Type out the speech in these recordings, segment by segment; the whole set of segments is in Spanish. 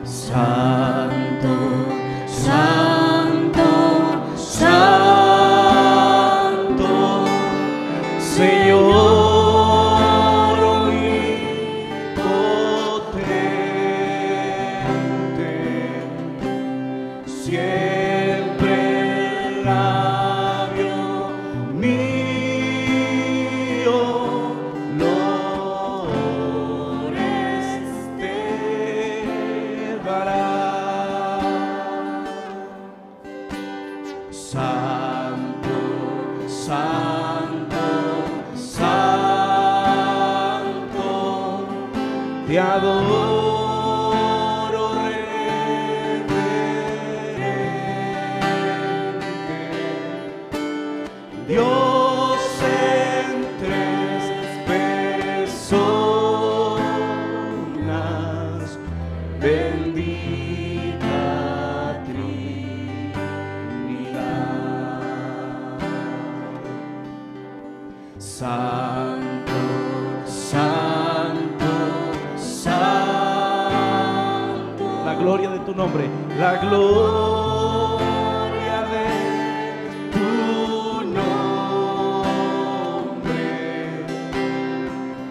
Santo, Santo, Santo, Señor omnipotente, siempre el labio mío lores te dará. Santo, Santo, Santo, te adoro reverente. Dios en tres personas, bendita Trinidad. Santo, Santo, Santo, la gloria de tu nombre, la gloria de tu nombre.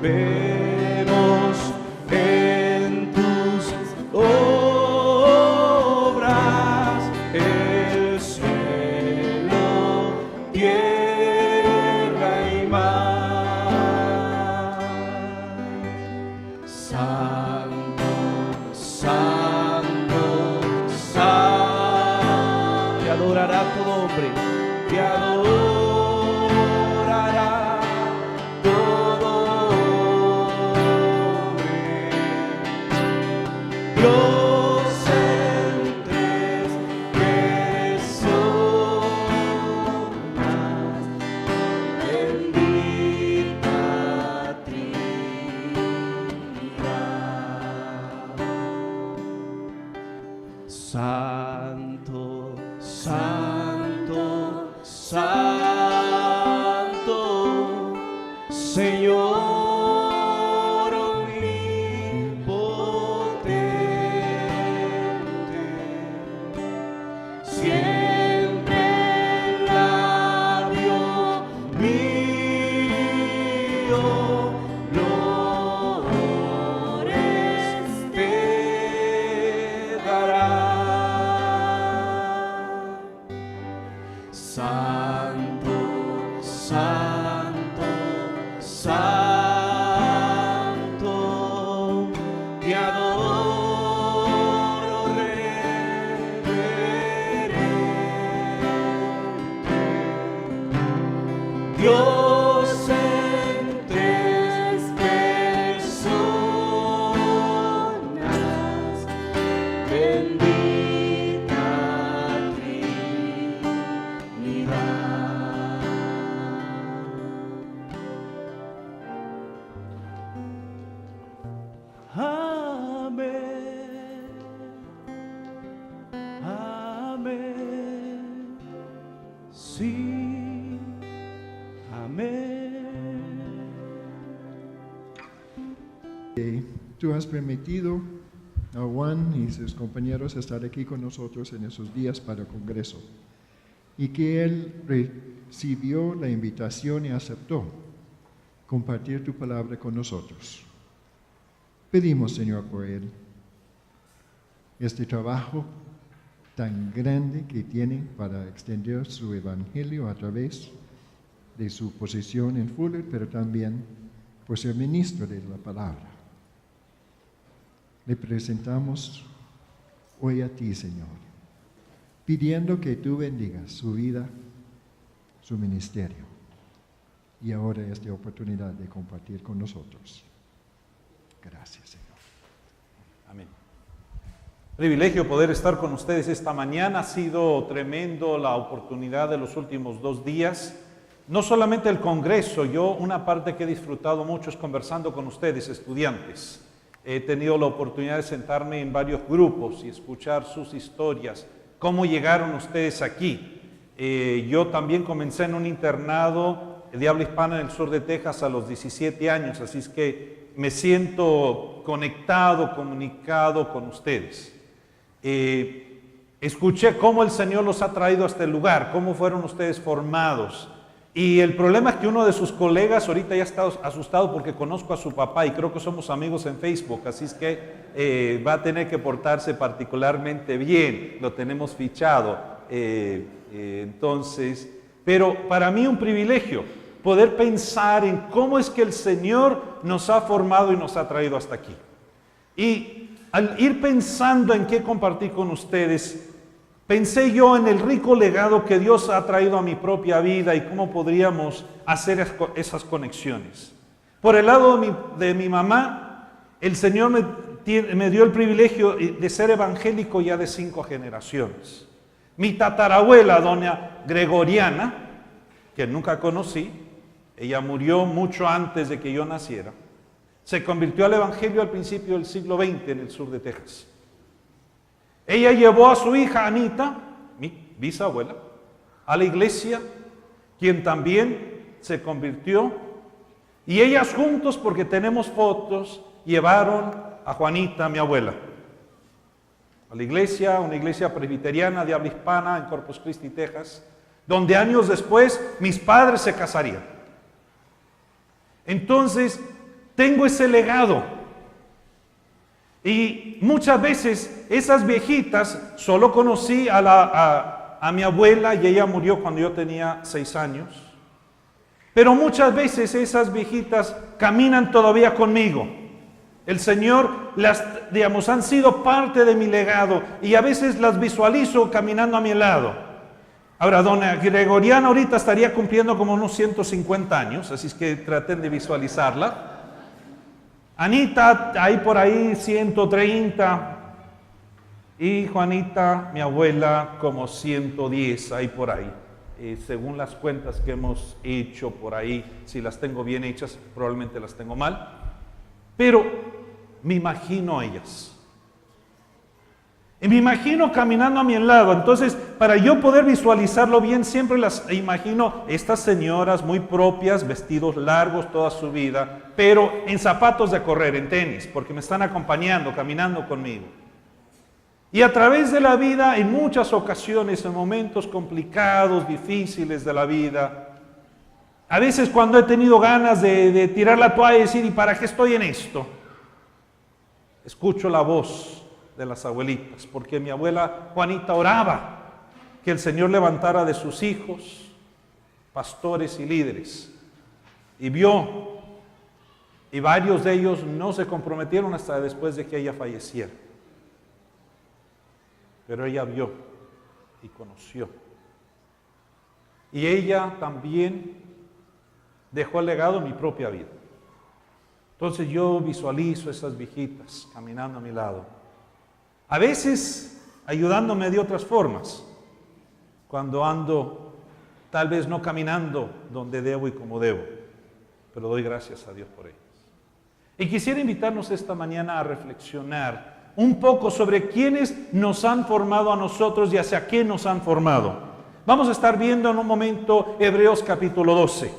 Vemos en tus obras el cielo, tierra y mar. Santo, Santo, Santo, te adorará todo hombre, te adorará todo hombre. Dios en tres personas, bendita Trinidad. Santo, Santo, Santo, Señor omnipotente, siempre el labio mío lores te dará. Santo, Santo, Santo, te adoro reverente. Dios en tres personas, bendita Trinidad. Amén, amén, sí, amén. Tú has permitido a Juan y sus compañeros estar aquí con nosotros en esos días para el Congreso y que él recibió la invitación y aceptó compartir tu palabra con nosotros. Pedimos, Señor, por él este trabajo tan grande que tiene para extender su evangelio a través de su posición en Fuller, pero también por ser ministro de la palabra. Le presentamos hoy a ti, Señor, pidiendo que tú bendigas su vida, su ministerio, y ahora esta oportunidad de compartir con nosotros. Gracias, Señor. Amén. Privilegio poder estar con ustedes esta mañana. Ha sido tremendo la oportunidad de los últimos 2 días. No solamente el Congreso, una parte que he disfrutado mucho es conversando con ustedes, estudiantes. He tenido la oportunidad de sentarme en varios grupos y escuchar sus historias, cómo llegaron ustedes aquí. Yo también comencé en un internado de habla hispana en el sur de Texas a los 17 años, así es que me siento conectado, comunicado con ustedes. escuché cómo el Señor los ha traído a este lugar, cómo fueron ustedes formados. Y el problema es que uno de sus colegas ahorita ya está asustado porque conozco a su papá y creo que somos amigos en Facebook, así es que va a tener que portarse particularmente bien, lo tenemos fichado. Entonces, pero para mí un privilegio poder pensar en cómo es que el Señor nos ha formado y nos ha traído hasta aquí. Y al ir pensando en qué compartir con ustedes, pensé yo en el rico legado que Dios ha traído a mi propia vida y cómo podríamos hacer esas conexiones. Por el lado de mi mamá, el Señor me dio el privilegio de ser evangélico ya de 5 generaciones. Mi tatarabuela, doña Gregoriana, que nunca conocí, ella murió mucho antes de que yo naciera, se convirtió al evangelio al principio del siglo XX en el sur de Texas. Ella llevó a su hija Anita, mi bisabuela, a la iglesia, quien también se convirtió, y ellas juntos, porque tenemos fotos, llevaron a Juanita, mi abuela, a la iglesia, una iglesia presbiteriana de habla hispana en Corpus Christi, Texas, donde años después mis padres se casarían. Entonces, tengo ese legado. Y muchas veces esas viejitas, solo conocí a mi abuela y ella murió cuando yo tenía 6 años. Pero muchas veces esas viejitas caminan todavía conmigo. El Señor, han sido parte de mi legado y a veces las visualizo caminando a mi lado. Ahora, doña Gregoriana ahorita estaría cumpliendo como unos 150 años, así es que traten de visualizarla. Anita, ahí por ahí 130, y Juanita, mi abuela, como 110, ahí por ahí. Según las cuentas que hemos hecho por ahí, si las tengo bien hechas, probablemente las tengo mal, pero me imagino a ellas. Y me imagino caminando a mi lado. Entonces, para yo poder visualizarlo bien, siempre las imagino estas señoras muy propias, vestidos largos toda su vida, pero en zapatos de correr, en tenis, porque me están acompañando, caminando conmigo. Y a través de la vida, en muchas ocasiones, en momentos complicados, difíciles de la vida, a veces cuando he tenido ganas de tirar la toalla y decir, ¿y para qué estoy en esto? Escucho la voz de las abuelitas, porque mi abuela Juanita oraba que el Señor levantara de sus hijos pastores y líderes, y vio, y varios de ellos no se comprometieron hasta después de que ella falleciera, pero ella vio y conoció, y ella también dejó el legado en mi propia vida. Entonces yo visualizo esas viejitas caminando a mi lado, a veces ayudándome de otras formas, cuando ando tal vez no caminando donde debo y como debo, pero doy gracias a Dios por ellas. Y quisiera invitarnos esta mañana a reflexionar un poco sobre quiénes nos han formado a nosotros y hacia qué nos han formado. Vamos a estar viendo en un momento Hebreos capítulo 12.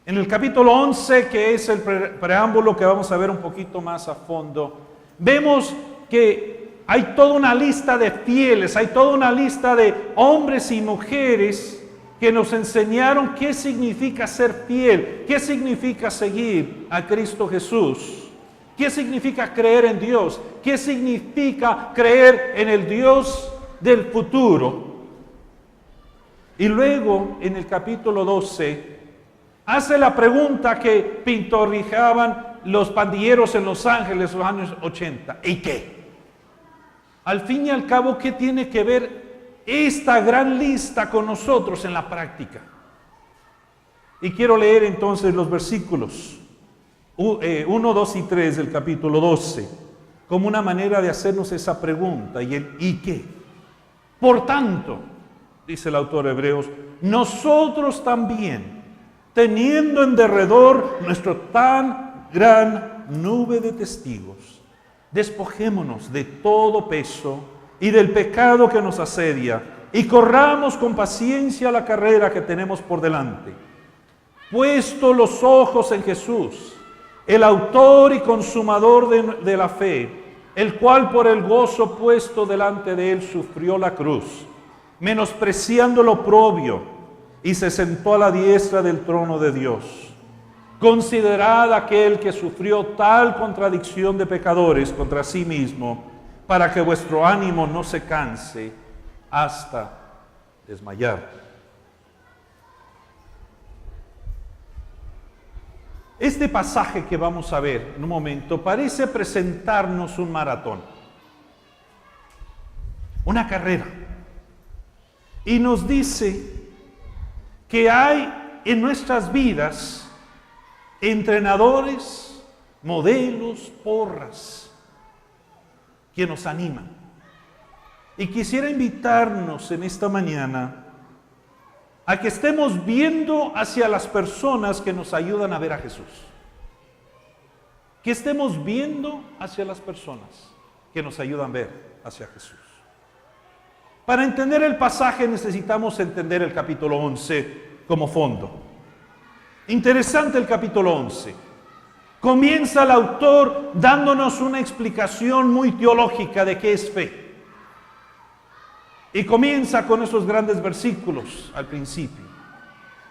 En el capítulo 11, que es el preámbulo que vamos a ver un poquito más a fondo, vemos que hay toda una lista de fieles, hay toda una lista de hombres y mujeres que nos enseñaron qué significa ser fiel, qué significa seguir a Cristo Jesús, qué significa creer en Dios, qué significa creer en el Dios del futuro. Y luego, en el capítulo 12, hace la pregunta que pintorrijaban los pandilleros en Los Ángeles en los años 80. ¿Y qué? Al fin y al cabo, ¿qué tiene que ver esta gran lista con nosotros en la práctica? Y quiero leer entonces los versículos 1, 2 y 3 del capítulo 12, como una manera de hacernos esa pregunta. Y el ¿y qué? Por tanto, dice el autor de Hebreos, nosotros también, teniendo en derredor nuestro tan gran nube de testigos, despojémonos de todo peso y del pecado que nos asedia, y corramos con paciencia la carrera que tenemos por delante, puesto los ojos en Jesús, el autor y consumador de la fe, el cual por el gozo puesto delante de él sufrió la cruz, menospreciando lo oprobio, y se sentó a la diestra del trono de Dios. Considerad aquel que sufrió tal contradicción de pecadores contra sí mismo, para que vuestro ánimo no se canse hasta desmayar. Este pasaje que vamos a ver en un momento parece presentarnos un maratón, una carrera, y nos dice que hay en nuestras vidas entrenadores, modelos, porras que nos animan. Y quisiera invitarnos en esta mañana a que estemos viendo hacia las personas que nos ayudan a ver a Jesús. Que estemos viendo hacia las personas que nos ayudan a ver hacia Jesús. Para entender el pasaje necesitamos entender el capítulo 11 como fondo. Interesante el capítulo 11. Comienza el autor dándonos una explicación muy teológica de qué es fe. Y comienza con esos grandes versículos al principio.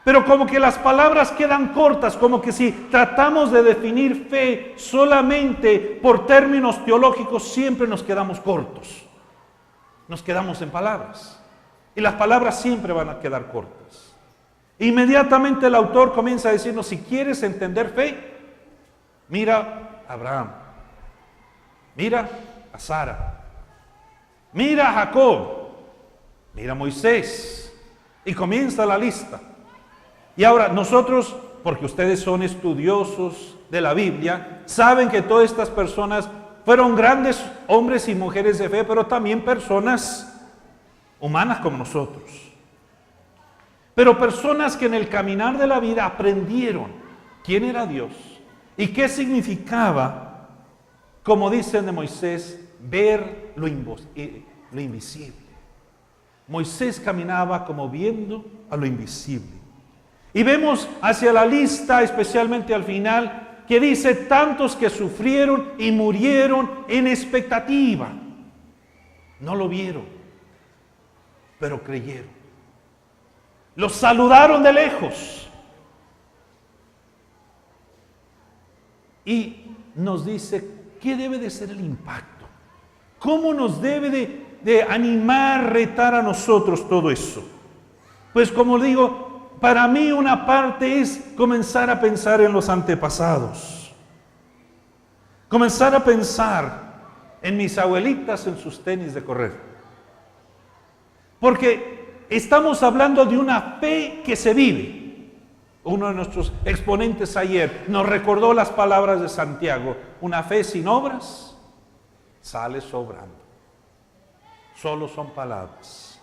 Pero como que las palabras quedan cortas, como que si tratamos de definir fe solamente por términos teológicos, siempre nos quedamos cortos. Nos quedamos en palabras. Y las palabras siempre van a quedar cortas. Inmediatamente el autor comienza a decirnos, si quieres entender fe, mira a Abraham, mira a Sara, mira a Jacob, mira a Moisés, y comienza la lista. Y ahora nosotros, porque ustedes son estudiosos de la Biblia, saben que todas estas personas fueron grandes hombres y mujeres de fe, pero también personas humanas como nosotros. Pero personas que en el caminar de la vida aprendieron quién era Dios y qué significaba, como dicen de Moisés, ver lo invisible. Moisés caminaba como viendo a lo invisible. Y vemos hacia la lista, especialmente al final, que dice tantos que sufrieron y murieron en expectativa. No lo vieron, pero creyeron. Los saludaron de lejos. Y nos dice qué debe de ser el impacto. ¿Cómo nos debe de animar, retar a nosotros todo eso? Pues como digo, para mí una parte es comenzar a pensar en los antepasados. Comenzar a pensar en mis abuelitas en sus tenis de correr. Porque estamos hablando de una fe que se vive. Uno de nuestros exponentes ayer nos recordó las palabras de Santiago. Una fe sin obras sale sobrando. Solo son palabras.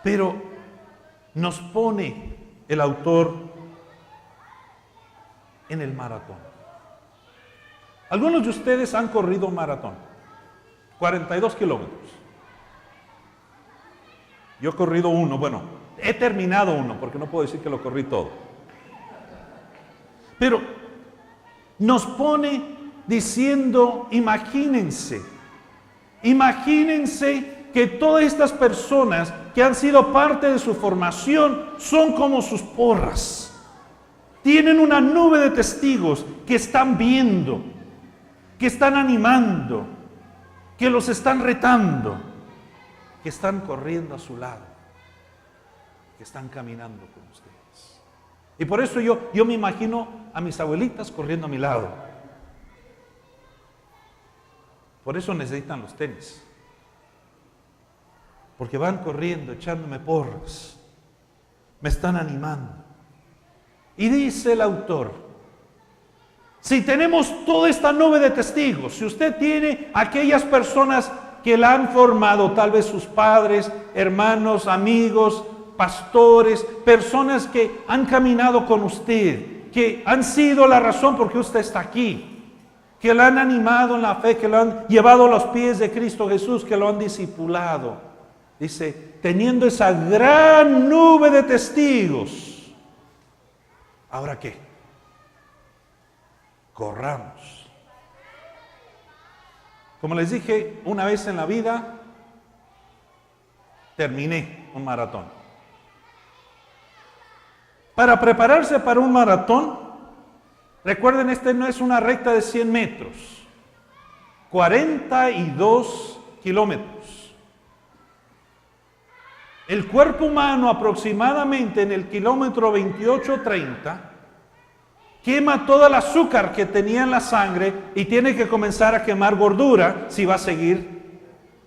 Pero nos pone el autor en el maratón. Algunos de ustedes han corrido un maratón. 42 kilómetros. Yo he corrido uno, bueno, he terminado uno, porque no puedo decir que lo corrí todo. Pero nos pone diciendo, imagínense que todas estas personas que han sido parte de su formación son como sus porras. Tienen una nube de testigos que están viendo, que están animando, que los están retando, que están corriendo a su lado, que están caminando con ustedes. Y por eso yo me imagino a mis abuelitas corriendo a mi lado. Por eso necesitan los tenis. Porque van corriendo, echándome porras. Me están animando. Y dice el autor, si tenemos toda esta nube de testigos, si usted tiene aquellas personas que la han formado, tal vez sus padres, hermanos, amigos, pastores, personas que han caminado con usted, que han sido la razón por qué usted está aquí, que lo han animado en la fe, que lo han llevado a los pies de Cristo Jesús, que lo han discipulado. Dice, teniendo esa gran nube de testigos, ¿ahora qué? Corramos. Como les dije, una vez en la vida terminé un maratón. Para prepararse para un maratón, recuerden, este no es una recta de 100 metros, 42 kilómetros. El cuerpo humano aproximadamente en el kilómetro 28-30 quema todo el azúcar que tenía en la sangre y tiene que comenzar a quemar gordura si va a seguir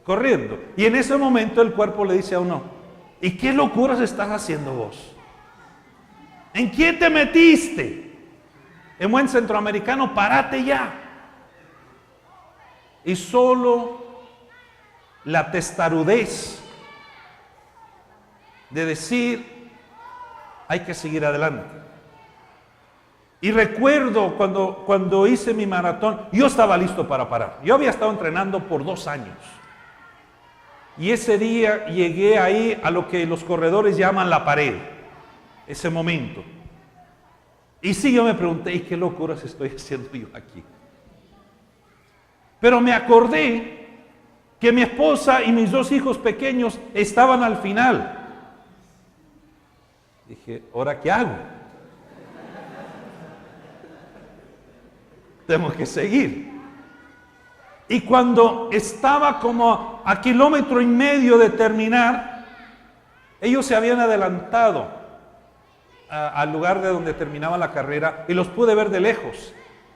corriendo. Y en ese momento el cuerpo le dice a uno, ¿y qué locuras estás haciendo vos? ¿En quién te metiste? En buen centroamericano, párate ya. Y solo la testarudez de decir, hay que seguir adelante. Y recuerdo cuando hice mi maratón, yo estaba listo para parar. Yo había estado entrenando por 2 años. Y ese día llegué ahí a lo que los corredores llaman la pared. Ese momento. Y sí, yo me pregunté, ¿y qué locuras estoy haciendo yo aquí? Pero me acordé que mi esposa y mis 2 hijos pequeños estaban al final. Dije, ¿ahora qué hago? Tengo que seguir. Y cuando estaba como a 1,5 kilómetros de terminar, ellos se habían adelantado al lugar de donde terminaba la carrera y los pude ver de lejos.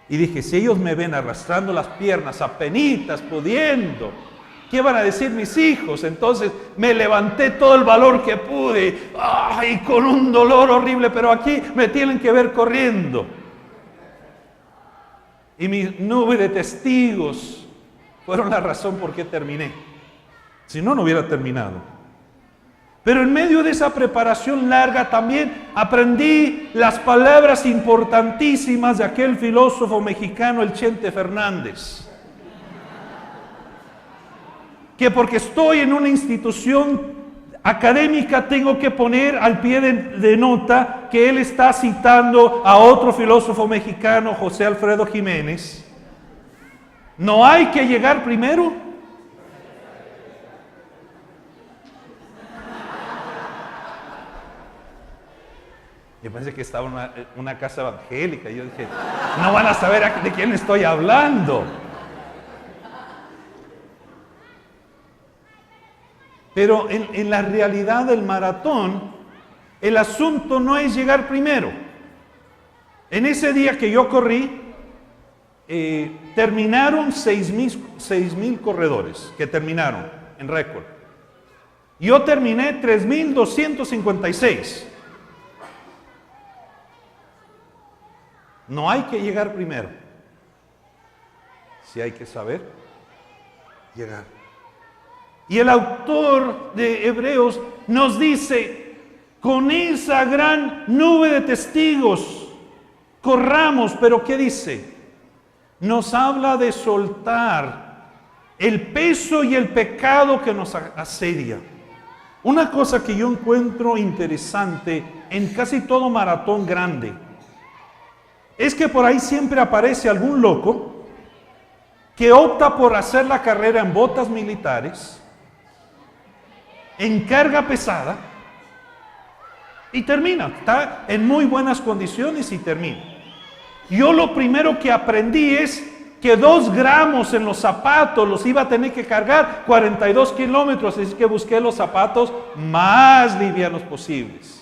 Y dije, si ellos me ven arrastrando las piernas, apenitas, pudiendo, ¿qué van a decir mis hijos? Entonces me levanté todo el valor que pude, ¡ay!, con un dolor horrible, pero aquí me tienen que ver corriendo. Y mi nube de testigos fueron la razón por qué terminé. Si no, no hubiera terminado. Pero en medio de esa preparación larga también aprendí las palabras importantísimas de aquel filósofo mexicano, el Chente Fernández. Que porque estoy en una institución académica tengo que poner al pie de nota que él está citando a otro filósofo mexicano, José Alfredo Jiménez. No hay que llegar primero. Yo pensé que estaba en una casa evangélica. Yo dije, no van a saber de quién estoy hablando. Pero en la realidad del maratón, el asunto no es llegar primero. En ese día que yo corrí, terminaron 6,000 corredores que terminaron en récord. Yo terminé 3,256. No hay que llegar primero. Sí hay que saber llegar. Y el autor de Hebreos nos dice, con esa gran nube de testigos, corramos, pero ¿qué dice? Nos habla de soltar el peso y el pecado que nos asedia. Una cosa que yo encuentro interesante en casi todo maratón grande, es que por ahí siempre aparece algún loco que opta por hacer la carrera en botas militares, en carga pesada, y termina. Está en muy buenas condiciones y termina. Yo lo primero que aprendí es que 2 gramos en los zapatos los iba a tener que cargar 42 kilómetros, así que busqué los zapatos más livianos posibles.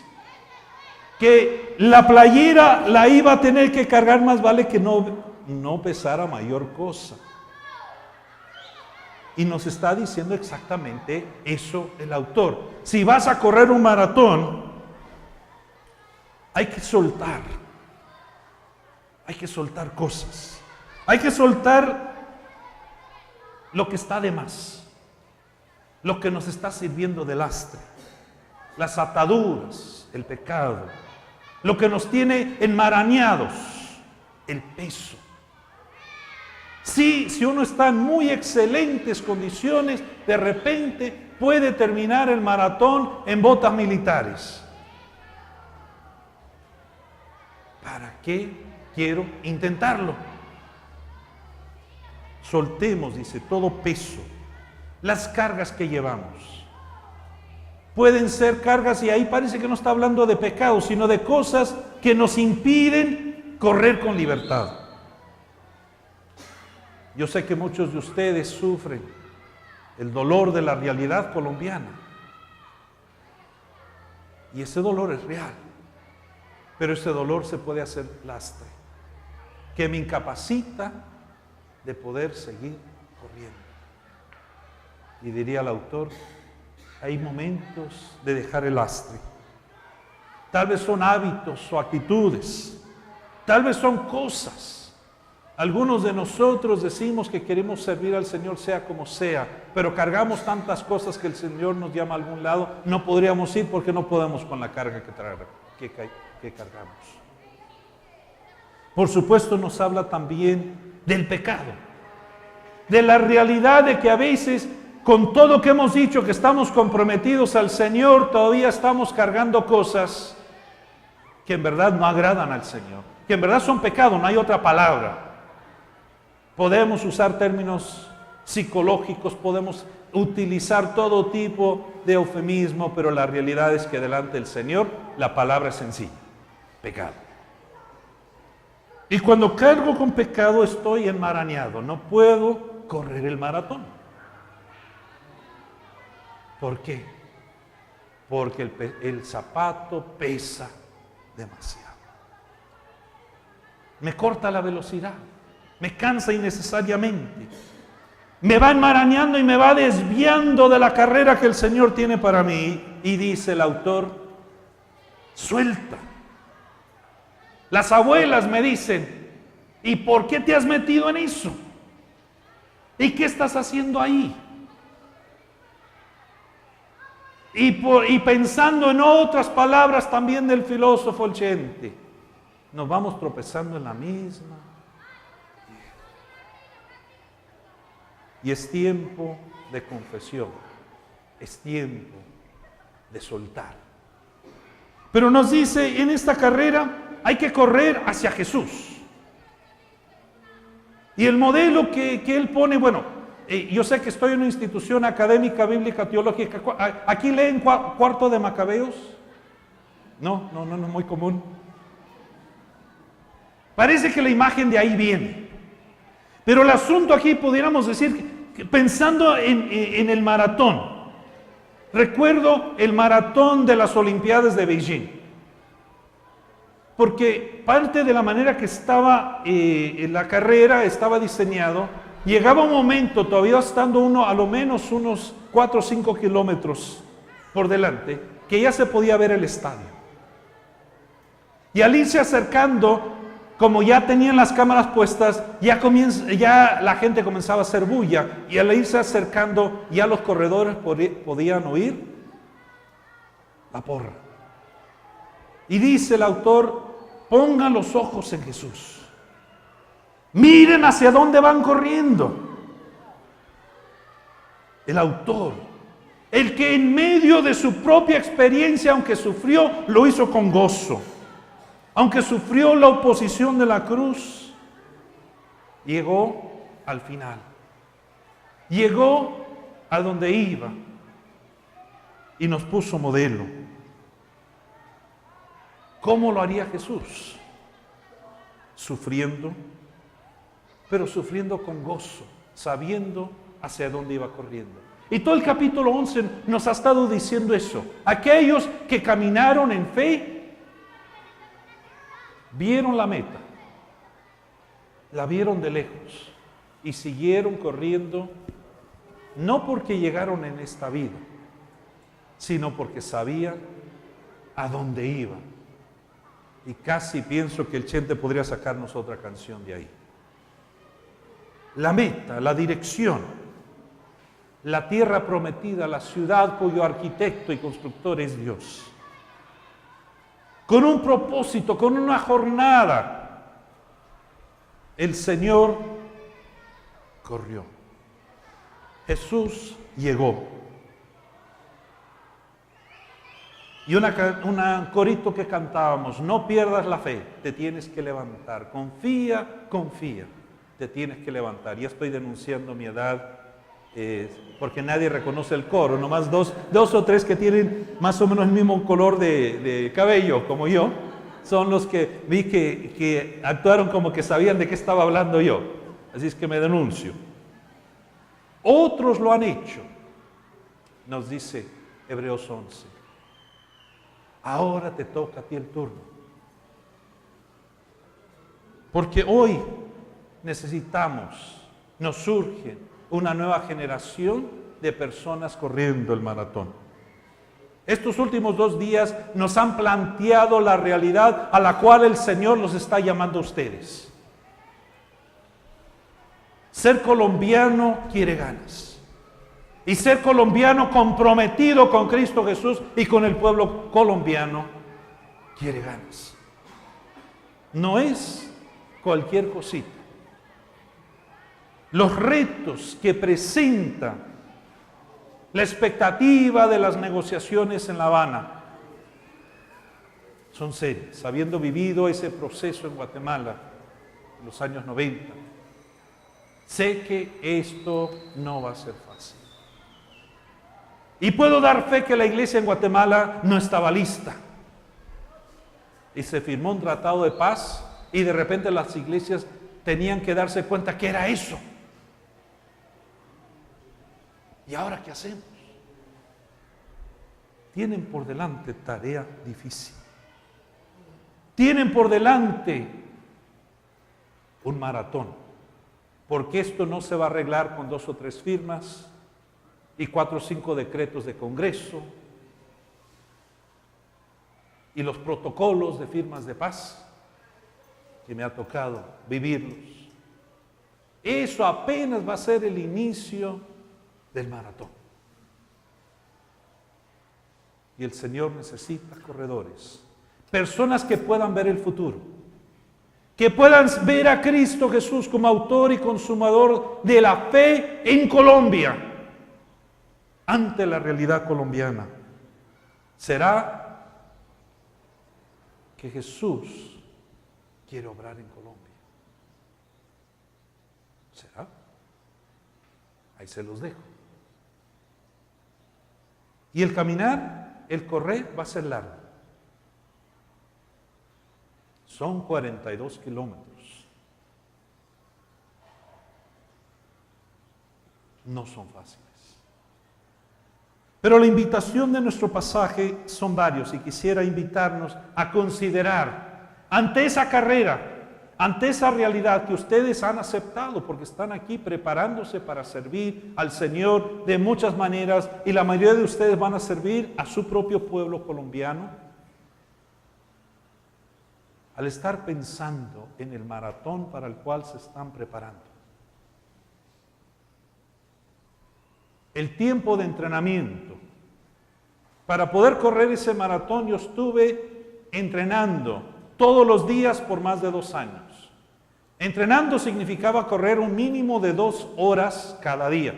Que la playera la iba a tener que cargar, más vale que no pesara mayor cosa. Y nos está diciendo exactamente eso el autor. Si vas a correr un maratón, hay que soltar. Hay que soltar cosas. Hay que soltar lo que está de más. Lo que nos está sirviendo de lastre. Las ataduras, el pecado. Lo que nos tiene enmarañados, el peso. Sí, si uno está en muy excelentes condiciones, de repente puede terminar el maratón en botas militares. ¿Para qué quiero intentarlo? Soltemos, dice, todo peso, las cargas que llevamos. Pueden ser cargas, y ahí parece que no está hablando de pecado, sino de cosas que nos impiden correr con libertad. Yo sé que muchos de ustedes sufren el dolor de la realidad colombiana. Y ese dolor es real. Pero ese dolor se puede hacer lastre, que me incapacita de poder seguir corriendo. Y diría el autor, hay momentos de dejar el lastre. Tal vez son hábitos o actitudes. Tal vez son cosas. Algunos de nosotros decimos que queremos servir al Señor sea como sea, pero cargamos tantas cosas que el Señor nos llama a algún lado, no podríamos ir porque no podemos con la carga que cargamos. Por supuesto nos habla también del pecado, de la realidad de que a veces, con todo que hemos dicho que estamos comprometidos al Señor, todavía estamos cargando cosas que en verdad no agradan al Señor, que en verdad son pecado, no hay otra palabra. Podemos usar términos psicológicos, podemos utilizar todo tipo de eufemismo, pero la realidad es que delante del Señor la palabra es sencilla: pecado. Y cuando cargo con pecado estoy enmarañado, no puedo correr el maratón. ¿Por qué? Porque el zapato pesa demasiado. Me corta la velocidad, me cansa innecesariamente, me va enmarañando y me va desviando de la carrera que el Señor tiene para mí. Y dice el autor, suelta. Las abuelas me dicen, ¿y por qué te has metido en eso? ¿Y qué estás haciendo ahí? Y pensando en otras palabras también del filósofo El Chente, nos vamos tropezando en la misma. Y es tiempo de confesión, es tiempo de soltar. Pero nos dice, en esta carrera hay que correr hacia Jesús. Y el modelo que él pone, bueno, yo sé que estoy en una institución académica, bíblica, teológica. ¿Aquí leen Cuarto de Macabeos? No, es muy común. Parece que la imagen de ahí viene. Pero el asunto aquí, pudiéramos decir, que pensando en el maratón. Recuerdo el maratón de las Olimpiadas de Beijing. Porque parte de la manera que estaba en la carrera, estaba diseñado, llegaba un momento, todavía estando uno a lo menos unos 4 o 5 kilómetros por delante, que ya se podía ver el estadio. Y al irse acercando, como ya tenían las cámaras puestas, ya la gente comenzaba a hacer bulla, y al irse acercando, ya los corredores podían oír la porra. Y dice el autor, pongan los ojos en Jesús. Miren hacia dónde van corriendo. El autor, el que en medio de su propia experiencia, aunque sufrió, lo hizo con gozo. Aunque sufrió la oposición de la cruz, llegó al final. Llegó a donde iba y nos puso modelo. ¿Cómo lo haría Jesús? Sufriendo, pero sufriendo con gozo, sabiendo hacia dónde iba corriendo. Y todo el capítulo 11 nos ha estado diciendo eso. Aquellos que caminaron en fe, vieron la meta, la vieron de lejos y siguieron corriendo, no porque llegaron en esta vida, sino porque sabían a dónde iban. Y casi pienso que el Chente podría sacarnos otra canción de ahí. La meta, la dirección, la tierra prometida, la ciudad cuyo arquitecto y constructor es Dios. Con un propósito, con una jornada, el Señor corrió. Jesús llegó. Y un corito que cantábamos, no pierdas la fe, te tienes que levantar, confía, confía. te tienes que levantar. Ya estoy denunciando mi edad, porque nadie reconoce el coro, nomás dos o tres que tienen más o menos el mismo color de cabello como yo, son los que vi que actuaron como que sabían de qué estaba hablando yo. Así es que me denuncio. Otros lo han hecho, nos dice Hebreos 11. Ahora te toca a ti el turno. Porque hoy nos surge una nueva generación de personas corriendo el maratón. Estos últimos 2 días nos han planteado la realidad a la cual el Señor los está llamando a ustedes. Ser colombiano quiere ganas. Y ser colombiano comprometido con Cristo Jesús y con el pueblo colombiano quiere ganas. No es cualquier cosita. Los retos que presenta la expectativa de las negociaciones en La Habana son serios. Habiendo vivido ese proceso en Guatemala en los años 90, sé que esto no va a ser fácil. Y puedo dar fe que la iglesia en Guatemala no estaba lista. Y se firmó un tratado de paz y de repente las iglesias tenían que darse cuenta que era eso. ¿Y ahora qué hacemos? Tienen por delante tarea difícil. Tienen por delante un maratón. Porque esto no se va a arreglar con 2 o 3 firmas y 4 o 5 decretos de Congreso y los protocolos de firmas de paz que me ha tocado vivirlos. Eso apenas va a ser el inicio del maratón. Y el Señor necesita corredores, personas que puedan ver el futuro, que puedan ver a Cristo Jesús como autor y consumador de la fe en Colombia, ante la realidad colombiana. ¿Será que Jesús quiere obrar en Colombia? ¿Será? Ahí se los dejo. Y el caminar, el correr va a ser largo. Son 42 kilómetros. No son fáciles. Pero la invitación de nuestro pasaje son varios y quisiera invitarnos a considerar ante esa carrera, ante esa realidad que ustedes han aceptado porque están aquí preparándose para servir al Señor de muchas maneras y la mayoría de ustedes van a servir a su propio pueblo colombiano. Al estar pensando en el maratón para el cual se están preparando. El tiempo de entrenamiento. Para poder correr ese maratón yo estuve entrenando todos los días por más de 2 años. Entrenando significaba correr un mínimo de 2 horas cada día.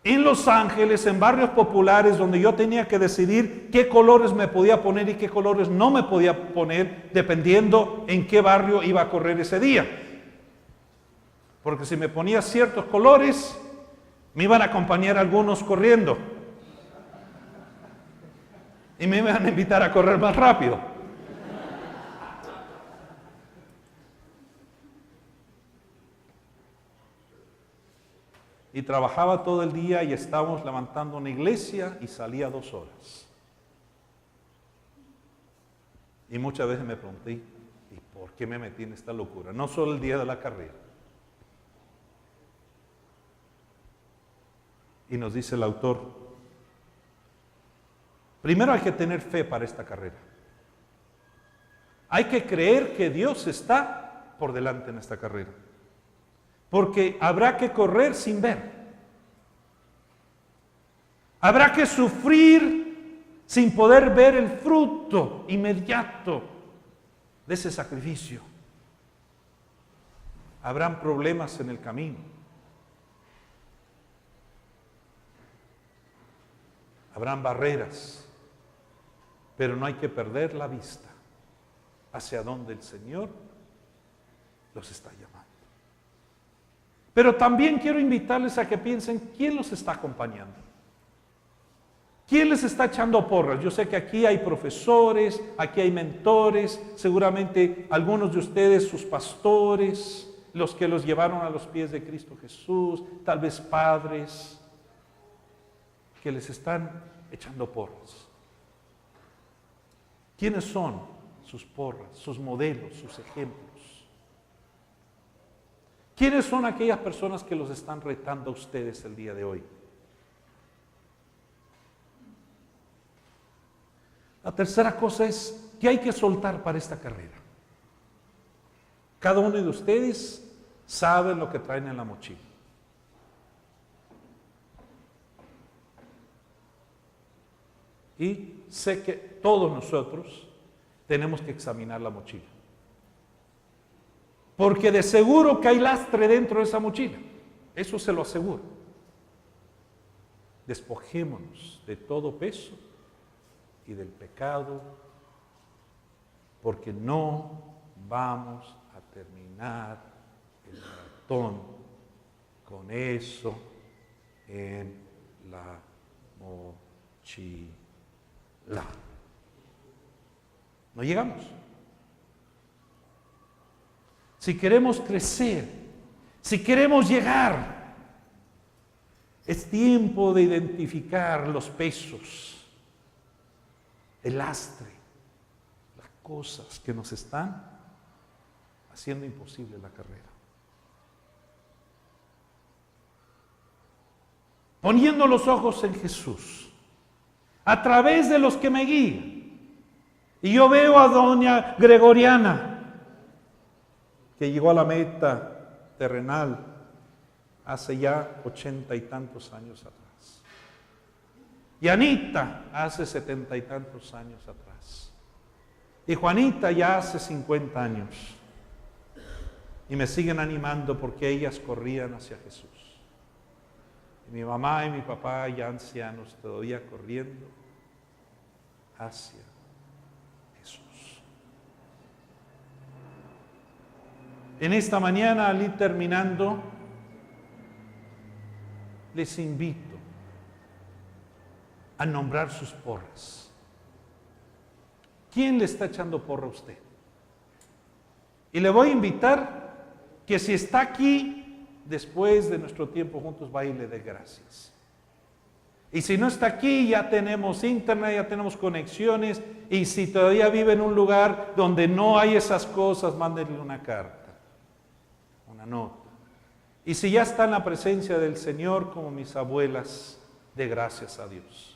En Los Ángeles, en barrios populares donde yo tenía que decidir qué colores me podía poner y qué colores no me podía poner, dependiendo en qué barrio iba a correr ese día. Porque si me ponía ciertos colores, me iban a acompañar algunos corriendo. Y me iban a invitar a correr más rápido. Y trabajaba todo el día y estábamos levantando una iglesia y salía 2 horas. Y muchas veces me pregunté, ¿y por qué me metí en esta locura? No solo el día de la carrera. Y nos dice el autor, primero hay que tener fe para esta carrera. Hay que creer que Dios está por delante en esta carrera. Porque habrá que correr sin ver. Habrá que sufrir sin poder ver el fruto inmediato de ese sacrificio. Habrán problemas en el camino. Habrán barreras. Pero no hay que perder la vista hacia donde el Señor los está llamando. Pero también quiero invitarles a que piensen quién los está acompañando. ¿Quién les está echando porras? Yo sé que aquí hay profesores, aquí hay mentores, seguramente algunos de ustedes, sus pastores, los que los llevaron a los pies de Cristo Jesús, tal vez padres, que les están echando porras. ¿Quiénes son sus porras, sus modelos, sus ejemplos? ¿Quiénes son aquellas personas que los están retando a ustedes el día de hoy? La tercera cosa es que hay que soltar para esta carrera. Cada uno de ustedes sabe lo que traen en la mochila. Y sé que todos nosotros tenemos que examinar la mochila. Porque de seguro que hay lastre dentro de esa mochila. Eso se lo aseguro. Despojémonos de todo peso y del pecado, porque no vamos a terminar el maratón con eso en la mochila. No llegamos. Si queremos crecer, si queremos llegar, es tiempo de identificar los pesos, el lastre, las cosas que nos están haciendo imposible la carrera. Poniendo los ojos en Jesús, a través de los que me guían. Y yo veo a doña Gregoriana, que llegó a la meta terrenal hace ya 80 y tantos años atrás. Y Anita hace 70 y tantos años atrás. Y Juanita ya hace 50 años. Y me siguen animando porque ellas corrían hacia Jesús. Y mi mamá y mi papá ya ancianos todavía corriendo hacia Jesús. En esta mañana, al ir terminando, les invito a nombrar sus porras. ¿Quién le está echando porra a usted? Y le voy a invitar que si está aquí, después de nuestro tiempo juntos, vaya y le dé gracias. Y si no está aquí, ya tenemos internet, ya tenemos conexiones, y si todavía vive en un lugar donde no hay esas cosas, mándenle una carta, una nota. Y si ya está en la presencia del Señor, como mis abuelas, dé gracias a Dios.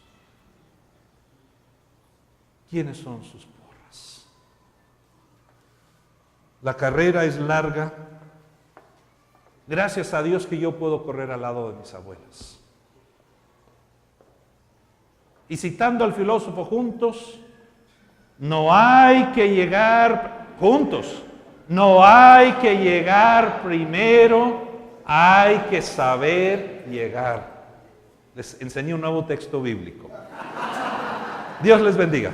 ¿Quiénes son sus porras? La carrera es larga. Gracias a Dios que yo puedo correr al lado de mis abuelas. Y citando al filósofo juntos, no hay que llegar juntos, no hay que llegar primero, hay que saber llegar. Les enseñé un nuevo texto bíblico. Dios les bendiga.